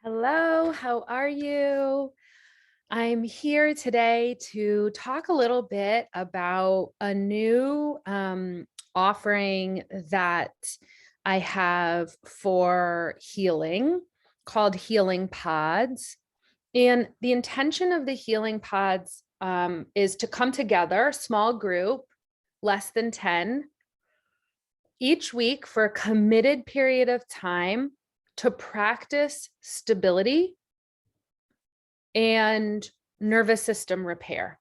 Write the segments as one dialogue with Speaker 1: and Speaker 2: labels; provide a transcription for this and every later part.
Speaker 1: Hello, how are you? I'm here today to talk a little bit about a new offering that I have for healing called Healing Pods. And the intention of the Healing Pods is to come together, small group, less than 10, each week for a committed period of time to practice stability and nervous system repair.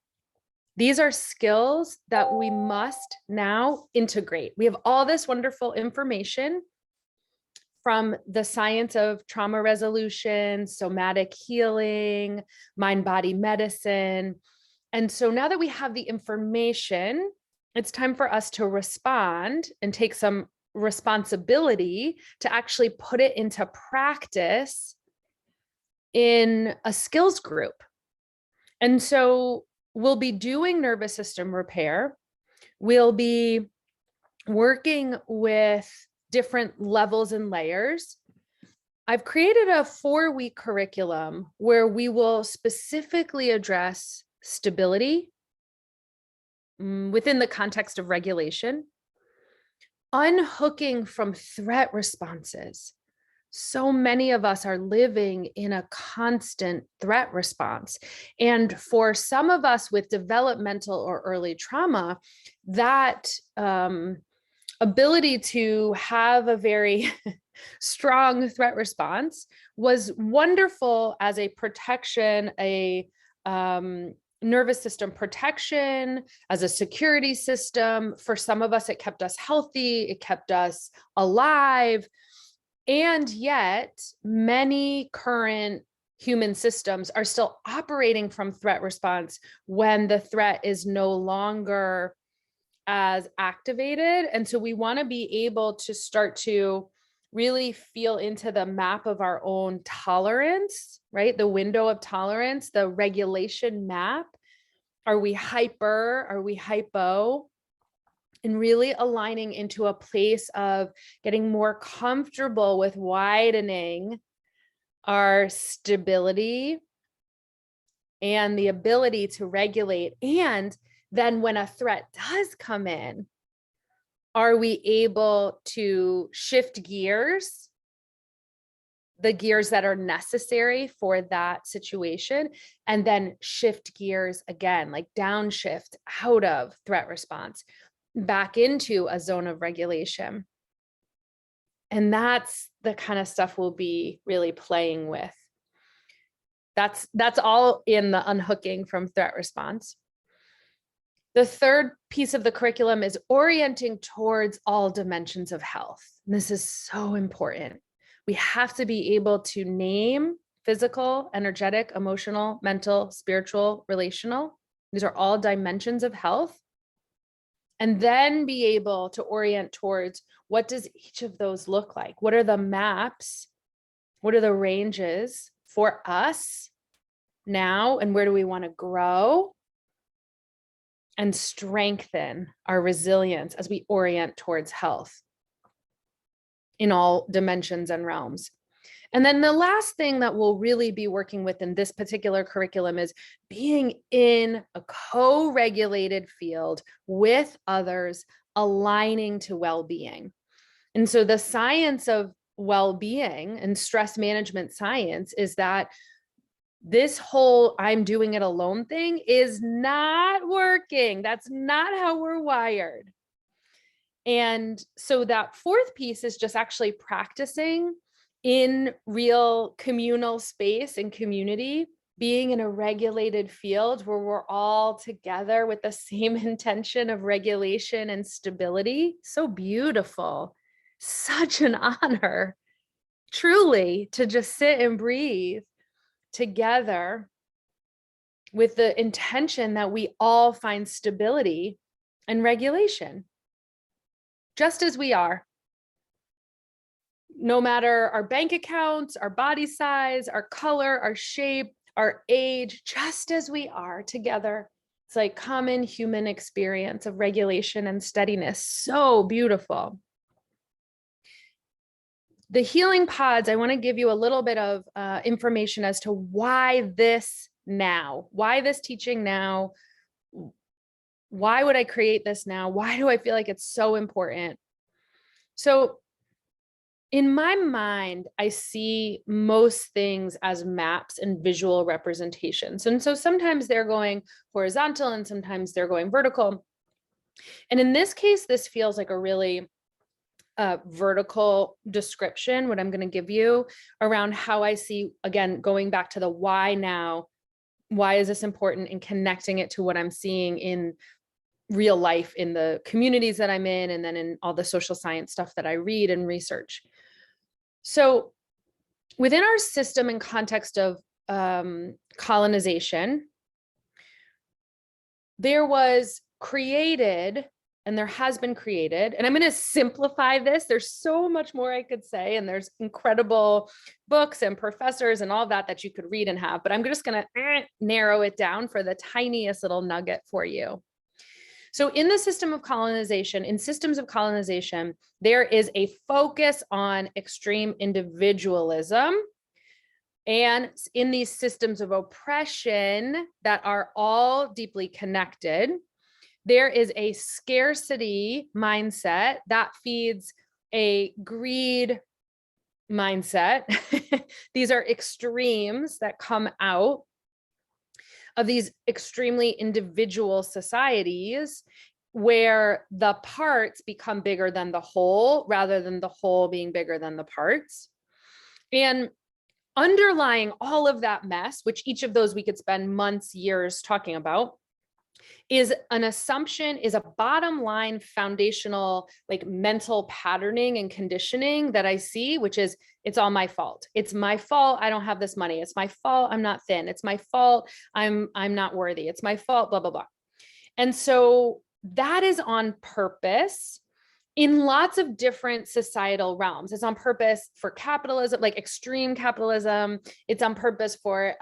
Speaker 1: These are skills that we must now integrate. We have all this wonderful information from the science of trauma resolution, somatic healing, mind-body medicine. And so now that we have the information, it's time for us to respond and take some responsibility to actually put it into practice in a skills group. And so we'll be doing nervous system repair. We'll be working with different levels and layers. I've created a 4-week curriculum where we will specifically address stability within the context of regulation, unhooking from threat responses. So many of us are living in a constant threat response. And for some of us with developmental or early trauma, that ability to have a very strong threat response was wonderful as a protection, a nervous system protection, as a security system. For some of us, it kept us healthy, it kept us alive. And yet, many current human systems are still operating from threat response when the threat is no longer as activated. And so we want to be able to start to really feel into the map of our own tolerance, right? The window of tolerance, the regulation map. Are we hyper? Are we hypo? And really aligning into a place of getting more comfortable with widening our stability and the ability to regulate. And then when a threat does come in, are we able to shift gears, the gears that are necessary for that situation, and then shift gears again, like downshift out of threat response, back into a zone of regulation. And that's the kind of stuff we'll be really playing with. That's all in the unhooking from threat response. The third piece of the curriculum is orienting towards all dimensions of health. And this is so important. We have to be able to name physical, energetic, emotional, mental, spiritual, relational. These are all dimensions of health. And then be able to orient towards what does each of those look like? What are the maps? What are the ranges for us now? And where do we want to grow and strengthen our resilience as we orient towards health in all dimensions and realms? And then the last thing that we'll really be working with in this particular curriculum is being in a co-regulated field with others, aligning to well-being. And so the science of well-being and stress management science is that this whole I'm doing it alone thing is not working. That's not how we're wired. And so that fourth piece is just actually practicing in real communal space and community, being in a regulated field where we're all together with the same intention of regulation and stability. So beautiful. Such an honor, truly, to just sit and breathe together with the intention that we all find stability and regulation, just as we are. No matter our bank accounts, our body size, our color, our shape, our age, just as we are together. It's like common human experience of regulation and steadiness. So beautiful. the healing pods, I want to give you a little bit of information as to why this now, why this teaching now, why would I create this now? Why do I feel like it's so important? So in my mind, I see most things as maps and visual representations. And so sometimes they're going horizontal and sometimes they're going vertical. And in this case, this feels like a really vertical description, what I'm going to give you around how I see, again, going back to the why now, why is this important, and connecting it to what I'm seeing in real life in the communities that I'm in, and then in all the social science stuff that I read and research. So within our system and context of colonization, there was created, and there has been created, and I'm going to simplify this. There's so much more I could say, and there's incredible books and professors and all that you could read and have, but I'm just going to narrow it down for the tiniest little nugget for you. So in the system of colonization, in systems of colonization, there is a focus on extreme individualism. And in these systems of oppression that are all deeply connected, there is a scarcity mindset that feeds a greed mindset. These are extremes that come out of these extremely individual societies where the parts become bigger than the whole rather than the whole being bigger than the parts. And underlying all of that mess, which each of those we could spend months, years talking about, is an assumption, is a bottom line foundational, like mental patterning and conditioning that I see, which is, it's all my fault. It's my fault I don't have this money. It's my fault I'm not thin. It's my fault I'm not worthy. It's my fault, blah, blah, blah. And so that is on purpose in lots of different societal realms. It's on purpose for capitalism, like extreme capitalism. It's on purpose for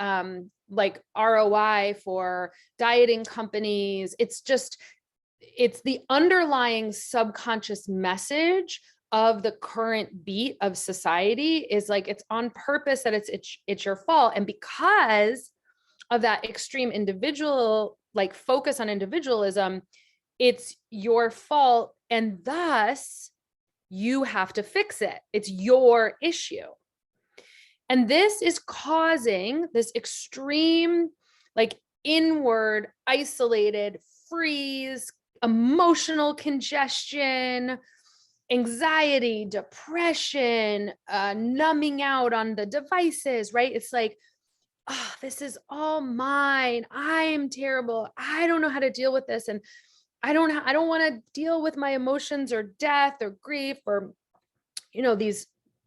Speaker 1: like ROI for dieting companies. It's the underlying subconscious message of the current beat of society is like, it's on purpose that it's your fault. And because of that extreme individual, like focus on individualism, it's your fault. And thus you have to fix it. It's your issue. And this is causing this extreme, like inward, isolated, freeze, emotional congestion, anxiety, depression, numbing out on the devices, right? It's like, oh, this is all mine. I'm terrible. I don't know how to deal with this. And I don't want to deal with my emotions or death or grief or,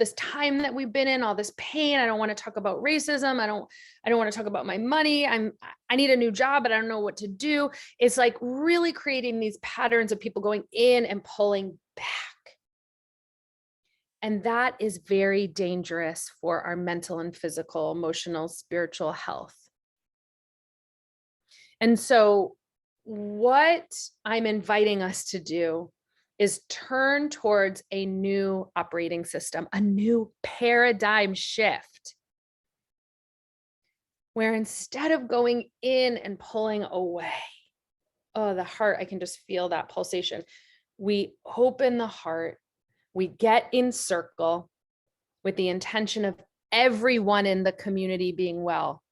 Speaker 1: this time that we've been in, all this pain. I don't want to talk about racism. I don't want to talk about my money. I need a new job, but I don't know what to do. It's like really creating these patterns of people going in and pulling back. And that is very dangerous for our mental and physical, emotional, spiritual health. And so what I'm inviting us to do is turn towards a new operating system, a new paradigm shift, where instead of going in and pulling away, oh, the heart, I can just feel that pulsation. We open the heart, we get in circle with the intention of everyone in the community being well.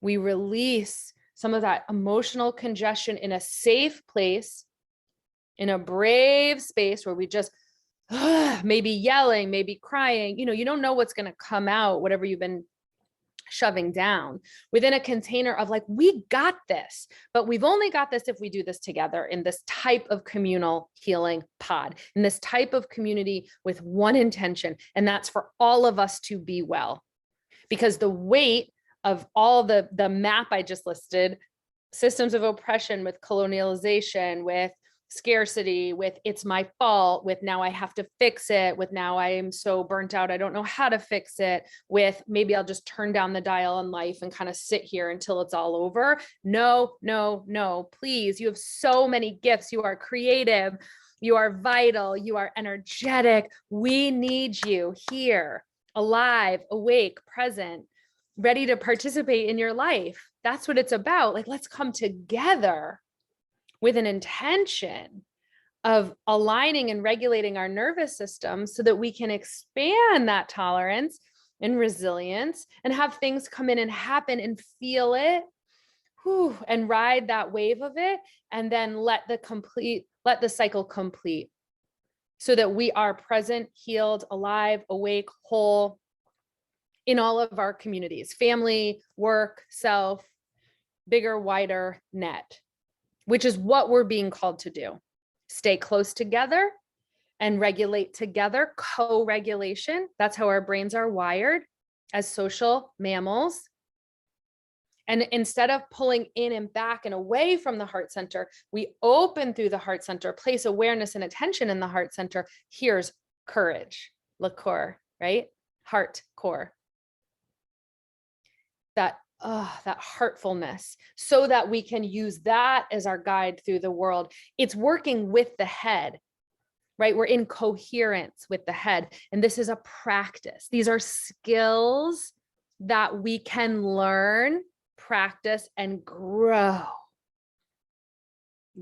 Speaker 1: We release some of that emotional congestion in a safe place, in a brave space where we just maybe yelling, maybe crying, you don't know what's going to come out, whatever you've been shoving down, within a container of like, we got this, but we've only got this if we do this together in this type of communal healing pod, in this type of community with one intention, and that's for all of us to be well. Because the weight of all the map I just listed, systems of oppression, with colonialization, with scarcity, with it's my fault, with now I have to fix it, with now I am so burnt out I don't know how to fix it, with maybe I'll just turn down the dial on life and kind of sit here until it's all over. No, please. You have so many gifts. You are creative. You are vital. You are energetic. We need you here, alive, awake, present, ready to participate in your life. That's what it's about. Like, let's come together with an intention of aligning and regulating our nervous system so that we can expand that tolerance and resilience and have things come in and happen and feel it, and ride that wave of it, and then let the cycle complete so that we are present, healed, alive, awake, whole in all of our communities, family, work, self, bigger, wider net, which is what we're being called to do. Stay close together and regulate together, co-regulation. That's how our brains are wired as social mammals. And instead of pulling in and back and away from the heart center, we open through the heart center, place awareness and attention in the heart center. Here's courage, le core, right? Heart core. That heartfulness, so that we can use that as our guide through the world. It's working with the head, right? We're in coherence with the head. And this is a practice. These are skills that we can learn, practice, and grow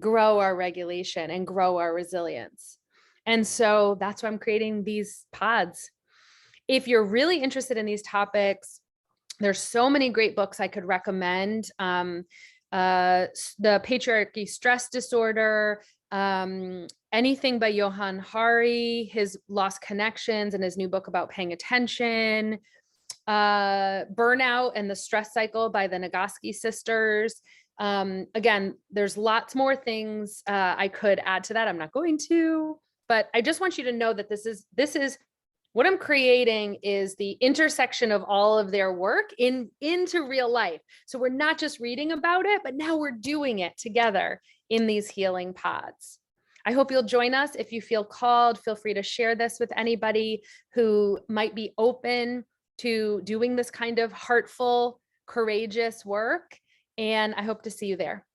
Speaker 1: our regulation and grow our resilience. And so that's why I'm creating these pods. If you're really interested in these topics, there's so many great books I could recommend. The Patriarchy Stress Disorder, anything by Johann Hari, his Lost Connections and his new book about paying attention, Burnout and the Stress Cycle by the Nagoski sisters. Again, there's lots more things I could add to that. I'm not going to, but I just want you to know that this is what I'm creating is the intersection of all of their work into real life. So we're not just reading about it, but now we're doing it together in these healing pods. I hope you'll join us. If you feel called, feel free to share this with anybody who might be open to doing this kind of heartful, courageous work. And I hope to see you there.